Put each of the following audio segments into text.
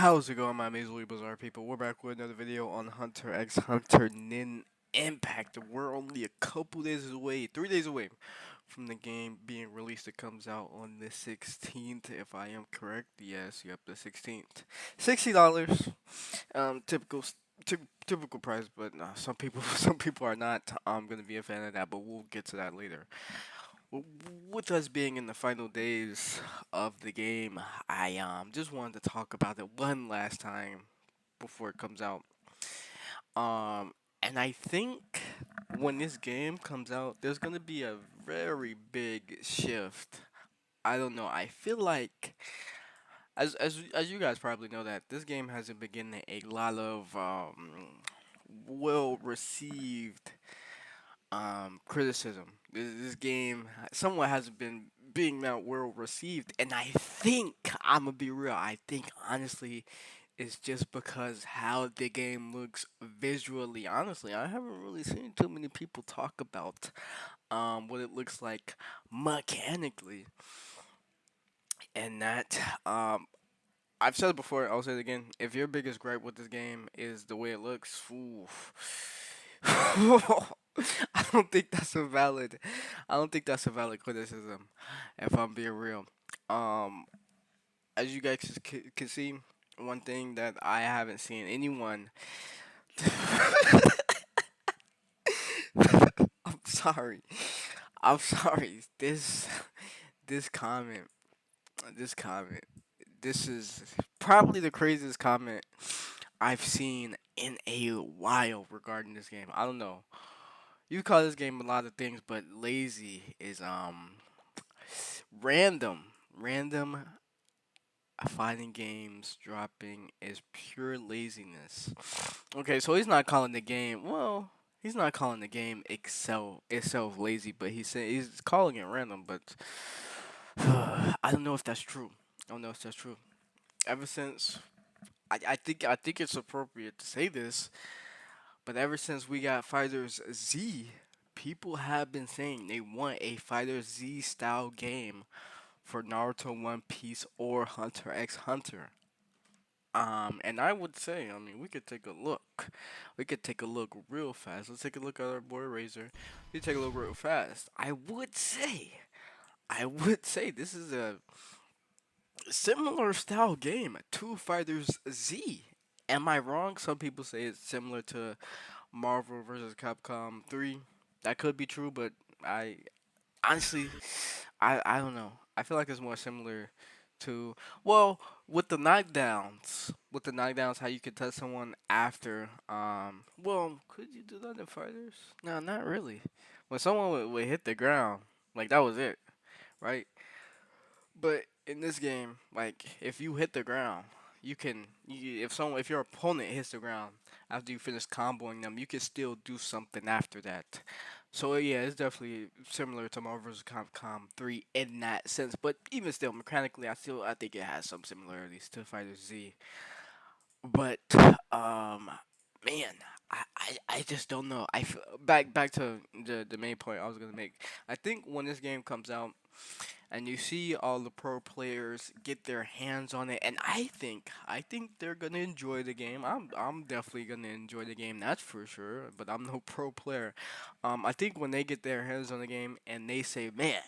How's it going, my amazingly bizarre people? We're back with another video on Hunter x Hunter Nin Impact. We're only a couple days away, 3 days away from the game being released. It comes out on the 16th, if I am correct. Yes, yep, the 16th. $60. Typical, typical price, but some people, some people are not. I'm gonna be a fan of that, but we'll get to that later. With us being in the final days of the game, I just wanted to talk about it one last time before it comes out. Um, and I think when this game comes out, there's gonna be a very big shift. I don't know. I feel like, as you guys probably know, that this game hasn't been getting a lot of well received criticism. This game somewhat hasn't been being that well received, and I think I'm gonna be real. I think honestly, it's just because how the game looks visually. Honestly, I haven't really seen too many people talk about what it looks like mechanically, and that I've said it before. I'll say it again. If your biggest gripe with this game is the way it looks, oof. I don't think that's a valid. I don't think that's a valid criticism. If I'm being real, um, as you guys can see, one thing that I haven't seen anyone. I'm sorry. I'm sorry. This comment. This comment. This is probably the craziest comment I've seen in a while regarding this game. I don't know. You call this game a lot of things, but lazy is random. Random fighting games dropping is pure laziness. Okay, so he's not calling the game. Well, he's not calling the game itself lazy, but he's calling it random. But I don't know if that's true. I don't know if that's true. Ever since I think it's appropriate to say this, but ever since we got Fighters Z, people have been saying they want a Fighters Z style game for Naruto, One Piece, or Hunter x Hunter. And I would say, I mean, we could take a look. We could take a look real fast. Let's take a look at our boy Razor. We take a look real fast. I would say this is a similar style game to Fighters Z. Am I wrong? Some people say it's similar to Marvel vs. Capcom 3. That could be true, but I honestly, I don't know. I feel like it's more similar to, well, with the knockdowns, how you could touch someone after well, could you do that in Fighters? No, not really. When someone would hit the ground, like that was it, right? But in this game, like if you hit the ground, if your opponent hits the ground after you finish comboing them, you can still do something after that. So yeah, it's definitely similar to Marvel vs. Capcom 3 in that sense. But even still, mechanically, I think it has some similarities to Fighter Z. But um, man, I just don't know. Back to the main point I was gonna make. I think when this game comes out and you see all the pro players get their hands on it, and I think they're gonna enjoy the game. I'm definitely gonna enjoy the game, that's for sure. But I'm no pro player. I think when they get their hands on the game and they say, "Man,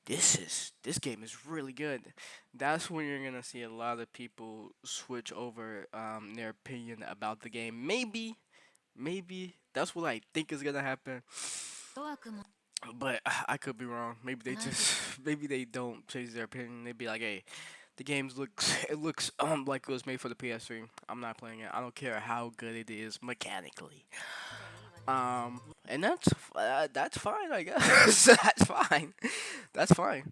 this game is really good," that's when you're gonna see a lot of people switch over their opinion about the game. Maybe that's what I think is gonna happen, but I could be wrong. Maybe they just maybe they don't change their opinion. They'd be like, "Hey, the game looks it looks like it was made for the PS3. I'm not playing it. I don't care how good it is mechanically." And that's fine, I guess. That's fine. That's fine.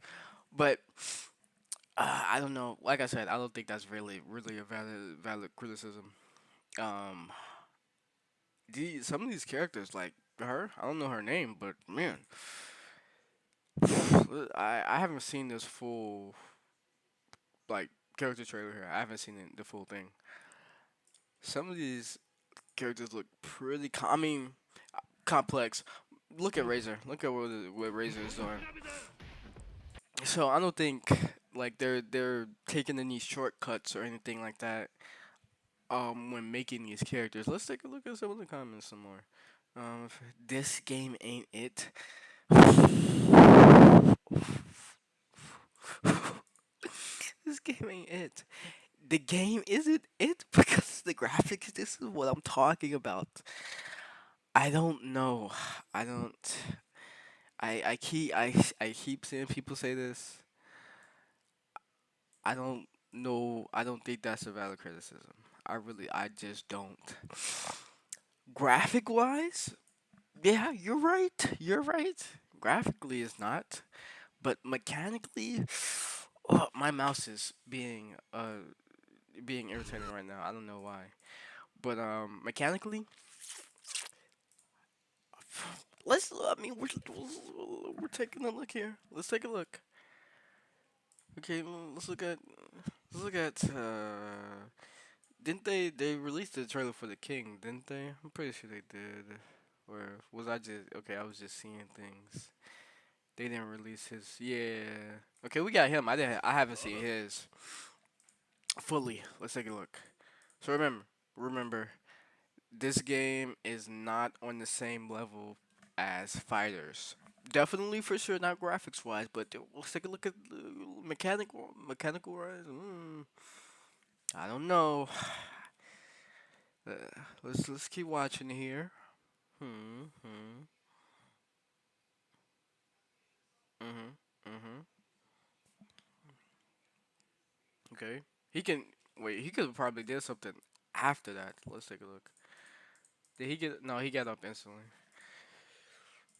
But I don't know. Like I said, I don't think that's really a valid criticism. Um, some of these characters, like her, I don't know her name, but man, I haven't seen this full like character trailer here. I haven't seen the full thing. Some of these characters look pretty. I mean, complex. Look at Razor. Look at what Razor is doing. So I don't think like they're taking any shortcuts or anything like that. When making these characters, let's take a look at some of the comments some more. If this game ain't it. This game ain't it. The game isn't it because the graphics. This is what I'm talking about. I don't know. I don't. I keep seeing people say this. I don't know. I don't think that's a valid criticism. I just don't. Graphic wise, yeah, you're right. You're right. Graphically, it's not, but mechanically, oh, my mouse is being irritating right now. I don't know why, but mechanically, let's. I mean, we're taking a look here. Let's take a look. Okay, let's look at. Didn't they released the trailer for the King? Didn't they? I'm pretty sure they did. Or was I just okay? I was just seeing things. They didn't release his. Yeah. Okay, we got him. I didn't. I haven't seen his fully. Let's take a look. So remember, this game is not on the same level as Fighters. Definitely for sure, not graphics wise, but let's take a look at mechanical wise. I don't know. Uh, let's keep watching here. Hmm. Hmm. Mhm. Mhm. Okay. He can wait. He could have probably did something after that. Let's take a look. Did he get? No, he got up instantly.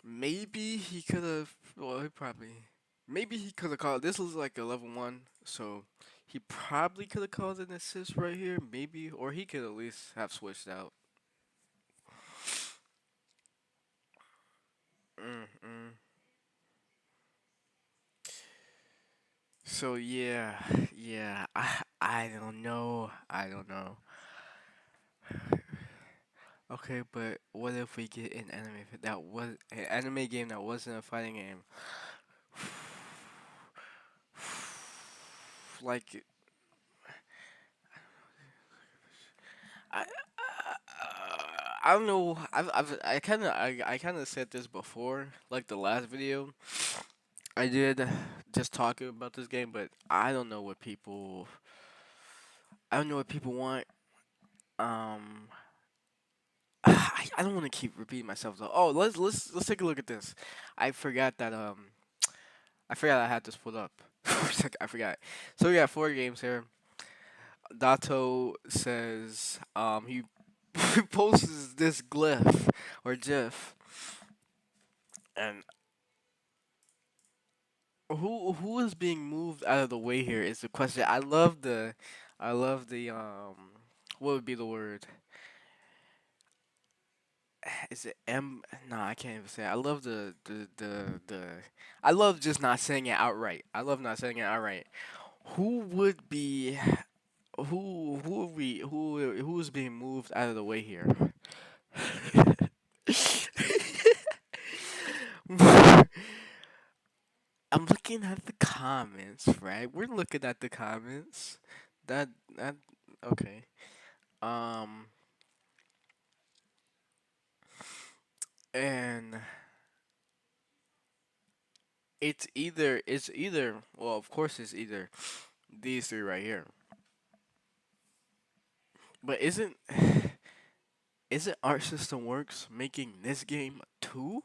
Maybe he could have. Well, he probably. Maybe he could have called. This was like a level one, so he probably could have called an assist right here. Maybe, or he could at least have switched out. Mm-mm. So yeah, yeah. I don't know. I don't know. Okay, but what if we get an that was an anime game that wasn't a fighting game? Like I, I don't know. I kind of said this before, like the last video I did, just talking about this game, but I don't know what people. I don't know what people want. Um, I don't want to keep repeating myself though. Oh, let's take a look at this. I forgot that I forgot I had this put up. For a second, I forgot. So we got four games here. Dato says he posts this glyph or gif, and who is being moved out of the way here is the question. I love the what would be the word? Is it M? No, I can't even say it. I love the I love just not saying it outright. I love not saying it outright. Who would be who are we who's being moved out of the way here? I'm looking at the comments, right? We're looking at the comments. That that okay. Um and it's either well, of course it's either these three right here. But isn't Art System Works making this game too?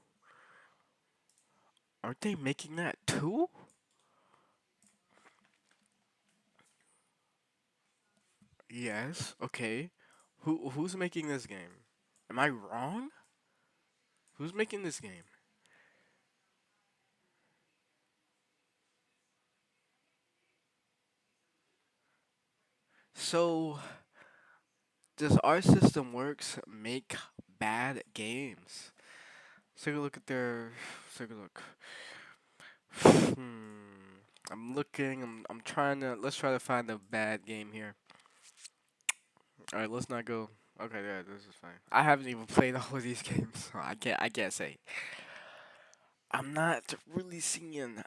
Aren't they making that too? Yes. Okay. Who's making this game? Am I wrong? Who's making this game? So does Art System Works make bad games? Let's take a look at their. Let's take a look. Hmm. I'm looking. I'm trying to. Let's try to find a bad game here. All right. Let's not go. Okay. Yeah. This is fine. I haven't even played all of these games, so I can't. I can't say. I'm not really seeing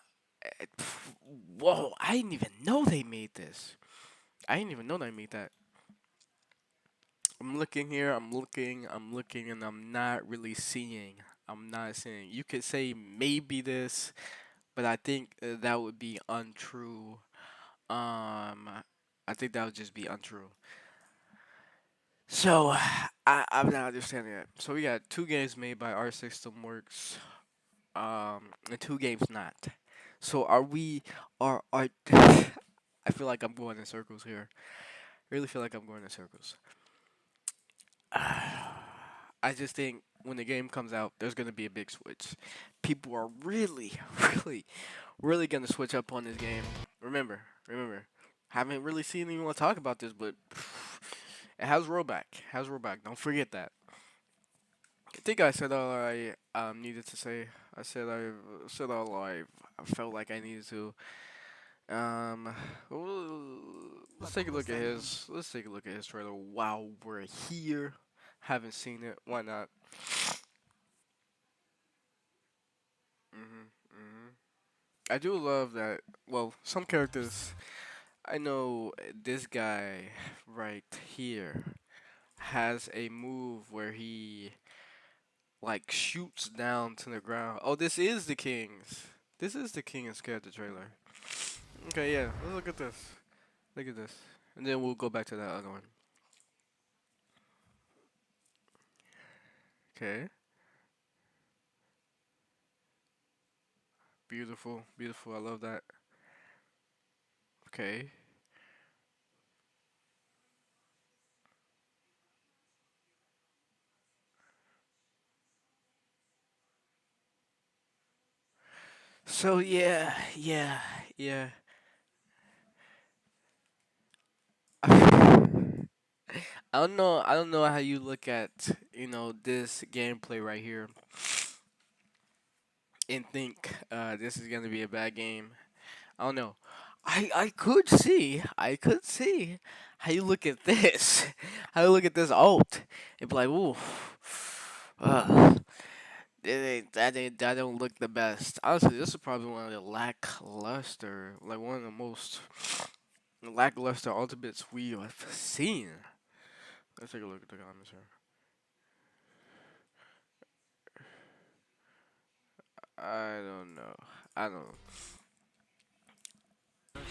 Whoa, I didn't even know they made this. I didn't even know they made that. I'm looking here, I'm looking, and I'm not really seeing. I'm not seeing. You could say maybe this, but I think that would be untrue. I think that would just be untrue. So, I'm not understanding that. So we got two games made by Art System Works, and two games not. So are I feel like I'm going in circles here. I really feel like I'm going in circles. I just think when the game comes out, there's gonna be a big switch. People are really, really, really gonna switch up on this game. Remember, haven't really seen anyone talk about this, but it has rollback. Has rollback. Don't forget that. I think I said all I needed to say. I said all I felt like I needed to. Well, let's take a look at his. Let's take a look at his trailer while we're here. Haven't seen it. Why not? Mhm. I do love that. Well, some characters. I know this guy right here has a move where he like shoots down to the ground. Oh, this is the King's. This is the King's character trailer. Okay, yeah. Let's look at this. Look at this, and then we'll go back to that other one. Okay. Beautiful, beautiful. I love that. Okay. So yeah. I don't know how you look at this gameplay right here and think this is gonna be a bad game. I don't know. I could see how you look at this, how you look at this alt and be like, ooh, uh, that don't look the best. Honestly, this is probably one of the lackluster, like one of the most lackluster ultimates we have seen. Let's take a look at the comments here. I don't know. I don't know.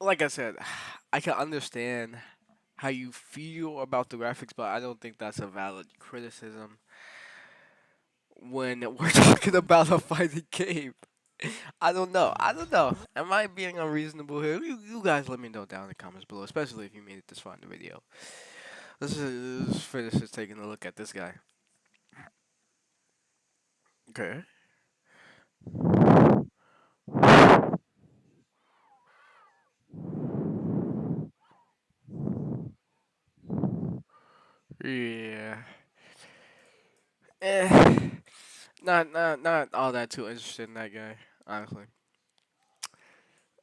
Like I said, I can understand how you feel about the graphics, but I don't think that's a valid criticism when we're talking about a fighting game. I don't know. I don't know. Am I being unreasonable here? You guys let me know down in the comments below, especially if you made it this far in the video. Let's finish just taking a look at this guy. Okay. Yeah. Eh. Not all that too interested in that guy, honestly.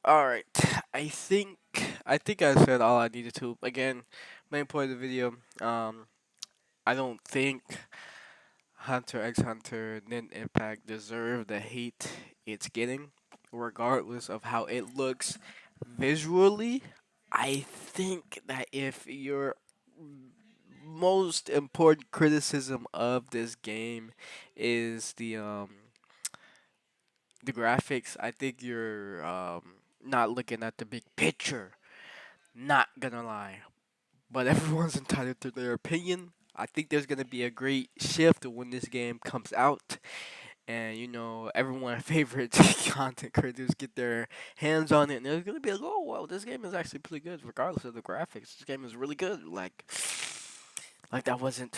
All right. I think I think I said all I needed to. Again, main point of the video. I don't think Hunter x Hunter Nin Impact deserve the hate it's getting, regardless of how it looks visually. I think that if your most important criticism of this game is the graphics, I think you're not looking at the big picture. Not gonna lie, but everyone's entitled to their opinion. I think there's gonna be a great shift when this game comes out, and everyone's favorite content creators get their hands on it, and they're gonna be like, "Oh, well, this game is actually pretty good, regardless of the graphics. This game is really good." Like that wasn't.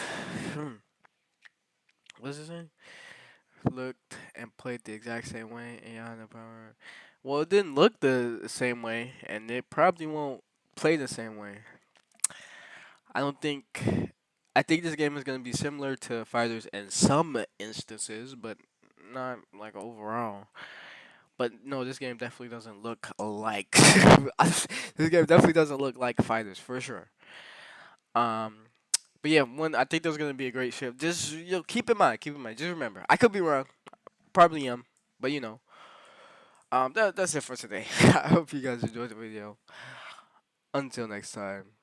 What's it saying? Looked and played the exact same way. AI the power. Well, it didn't look the same way, and it probably won't play the same way. I don't think. I think this game is gonna be similar to Fighters in some instances, but not like overall. But no, this game definitely doesn't look like. This game definitely doesn't look like Fighters for sure. Um, but yeah, I think there's gonna be a great shift. Just keep in mind, just remember. I could be wrong, probably am, but that's it for today. I hope you guys enjoyed the video. Until next time.